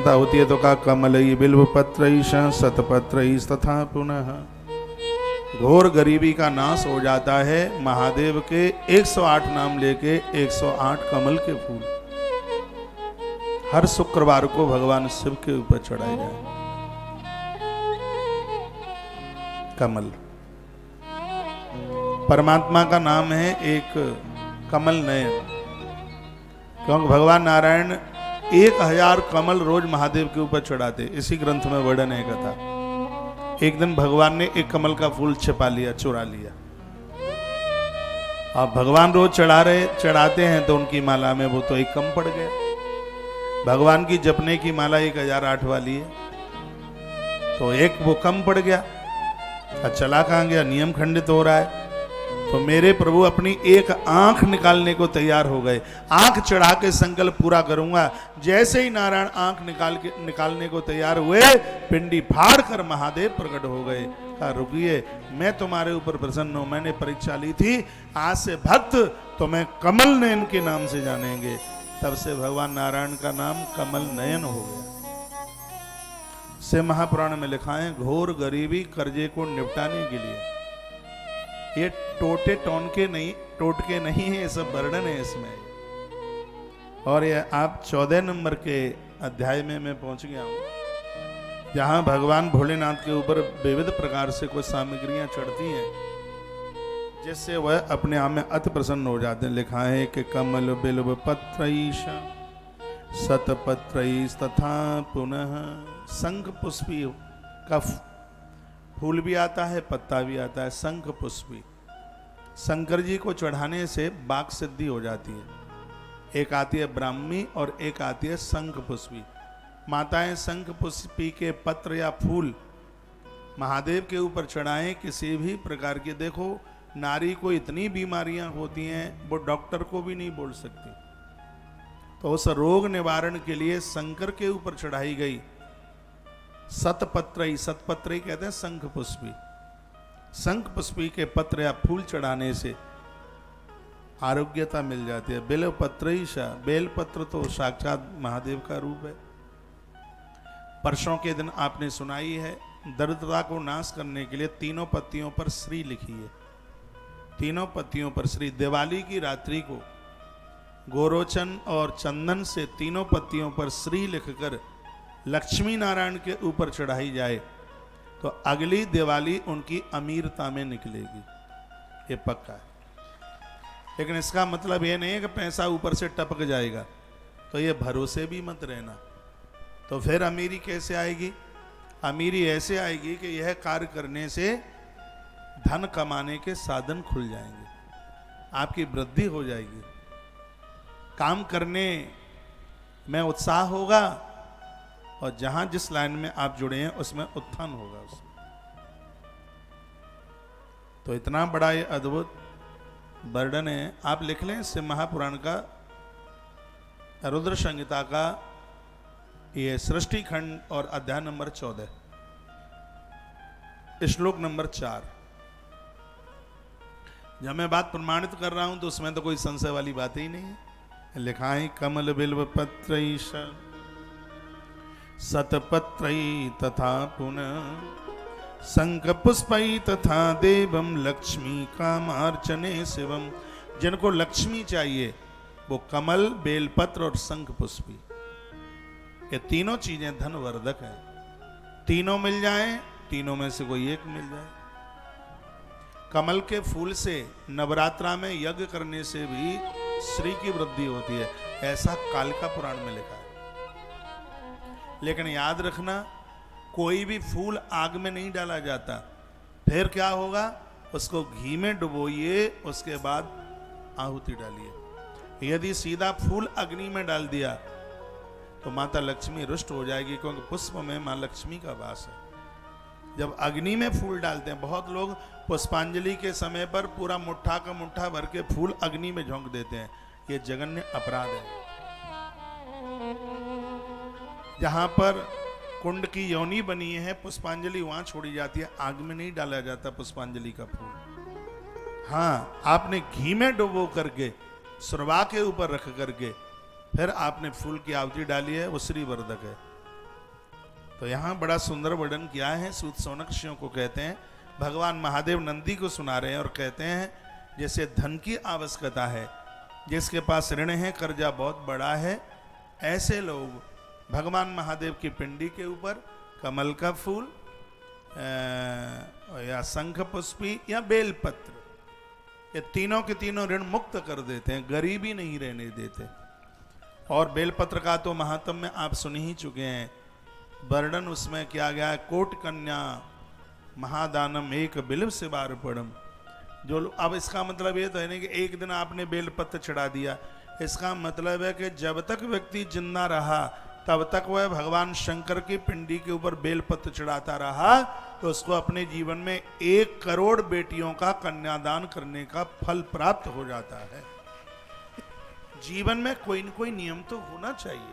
होती है तो का कमलई बिल्व पत्रईश सतपत्रईश तथा पुनः। घोर गरीबी का नाश हो जाता है महादेव के 108 नाम लेके 108 कमल के फूल हर शुक्रवार को भगवान शिव के ऊपर चढ़ाए जाए। कमल परमात्मा का नाम है एक कमल नयन, क्योंकि भगवान नारायण 1000 कमल रोज महादेव के ऊपर चढ़ाते। इसी ग्रंथ में वर्णन है कथा। एक दिन भगवान ने एक कमल का फूल छिपा लिया, चुरा लिया। अब भगवान रोज चढ़ाते हैं तो उनकी माला में वो तो एक कम पड़ गया। भगवान की जपने की माला 1008 वाली है, तो एक वो कम पड़ गया। चला कहाँ गया? नियम खंडित हो रहा है। तो मेरे प्रभु अपनी एक आंख निकालने को तैयार हो गए। आंख चढ़ा के संकल्प पूरा करूंगा। जैसे ही नारायण आंख निकालने को तैयार हुए, पिंडी फाड़ कर महादेव प्रकट हो गए। कहा रुकिए, मैं तुम्हारे ऊपर प्रसन्न हूं। मैंने परीक्षा ली थी, आज से भक्त तुम्हें कमल नयन के नाम से जानेंगे। तब से भगवान नारायण का नाम कमल नयन हो गया। से महापुराण में लिखा है, घोर गरीबी कर्जे को निपटाने के लिए। ये टोटके नहीं है, ये सब वर्णन है इसमें। और ये आप 14 नंबर के अध्याय में मैं पहुंच गया हूं, जहां भगवान भोलेनाथ के ऊपर विविध प्रकार से कुछ सामग्रियां चढ़ती हैं, जिससे वह अपने आप में अति प्रसन्न हो जाते हैं। लिखा है कि कमल बिल्व पत्रईश सतपत्रईश तथा पुनः। शंख पुष्पी का फूल भी आता है, पत्ता भी आता है। शंख पुष्पी शंकर जी को चढ़ाने से वाक सिद्धि हो जाती है। एक आती है ब्राह्मी और एक आती है शंख पुष्पी। माताएं शंख पुष्पी के पत्र या फूल महादेव के ऊपर चढ़ाएं। किसी भी प्रकार की, देखो नारी को इतनी बीमारियां होती हैं, वो डॉक्टर को भी नहीं बोल सकती। तो उस रोग निवारण के लिए शंकर के ऊपर चढ़ाई गई सतपत्रई कहते हैं शंख पुष्पी। शंख पुष्पी के पत्र या फूल चढ़ाने से आरोग्यता मिल जाती है। बेल पत्रईशा, बेल पत्र तो साक्षात महादेव का रूप है। परसों के दिन आपने सुनाई है, दरिद्रता को नाश करने के लिए तीनों पत्तियों पर श्री लिखी है। तीनों पत्तियों पर श्री। दिवाली की रात्रि को गोरोचन और चंदन से तीनों पत्तियों पर श्री लिखकर लक्ष्मी नारायण के ऊपर चढ़ाई जाए तो अगली दिवाली उनकी अमीरता में निकलेगी। ये पक्का है। लेकिन इसका मतलब ये नहीं है कि पैसा ऊपर से टपक जाएगा, तो ये भरोसे भी मत रहना। तो फिर अमीरी कैसे आएगी? अमीरी ऐसे आएगी कि यह कार्य करने से धन कमाने के साधन खुल जाएंगे, आपकी वृद्धि हो जाएगी, काम करने में उत्साह होगा, और जहां जिस लाइन में आप जुड़े हैं उसमें उत्थान होगा। तो इतना बड़ा ये अद्भुत वर्णन है। आप लिख लें इससे महापुराण का, रुद्र संहिता का ये सृष्टि खंड और अध्याय नंबर 14 श्लोक नंबर 4। जब मैं बात प्रमाणित कर रहा हूं तो उसमें तो कोई संशय वाली बात ही नहीं है। लिखा है कमल बिल्व पत्रईश सतपत्रई तथा पुनः शंख पुष्पई तथा देवम लक्ष्मी कामार्चने शिवम। जिनको लक्ष्मी चाहिए वो कमल, बेलपत्र और शंख पुष्पी, ये तीनों चीजें धनवर्धक हैं। तीनों मिल जाएं, तीनों में से कोई एक मिल जाए। कमल के फूल से नवरात्रा में यज्ञ करने से भी श्री की वृद्धि होती है, ऐसा कालिका पुराण में लिखा है। लेकिन याद रखना, कोई भी फूल आग में नहीं डाला जाता। फिर क्या होगा? उसको घी में डुबोइए, उसके बाद आहुति डालिए। यदि सीधा फूल अग्नि में डाल दिया तो माता लक्ष्मी रुष्ट हो जाएगी, क्योंकि पुष्प में मां लक्ष्मी का वास है। जब अग्नि में फूल डालते हैं, बहुत लोग पुष्पांजलि के समय पर पूरा मुट्ठा का मुट्ठा भर के फूल अग्नि में झोंक देते हैं। ये जघन्य अपराध है। जहां पर कुंड की योनि बनी है, पुष्पांजलि वहां छोड़ी जाती है, आग में नहीं डाला जाता पुष्पांजलि का फूल। हाँ, आपने घी में डुबो करके सुरवा के ऊपर रख करके फिर आपने फूल की आहुति डाली है, वो श्री वर्धक है। तो यहाँ बड़ा सुंदर वर्णन किया है। सूत सौनक ऋषियों को कहते हैं, भगवान महादेव नंदी को सुना रहे हैं और कहते हैं जैसे धन की आवश्यकता है, जिसके पास ऋण है, कर्जा बहुत बड़ा है, ऐसे लोग भगवान महादेव की पिंडी के ऊपर कमल का फूल या शंख पुष्पी या बेलपत्र, ये तीनों के तीनों ऋण मुक्त कर देते हैं, गरीबी नहीं रहने देते। और बेलपत्र का तो महात्म्य आप सुन ही चुके हैं, वर्णन उसमें किया गया है, कोट कन्या महादानम एक बिल्व से बार पड़म। जो अब इसका मतलब ये तो है नहीं कि एक दिन आपने बेलपत्र चढ़ा दिया, इसका मतलब है कि जब तक व्यक्ति जिंदा रहा तब तक वह भगवान शंकर की पिंडी के ऊपर बेलपत्र चढ़ाता रहा, तो उसको अपने जीवन में 1 करोड़ बेटियों का कन्यादान करने का फल प्राप्त हो जाता है। जीवन में कोई न कोई नियम तो होना चाहिए।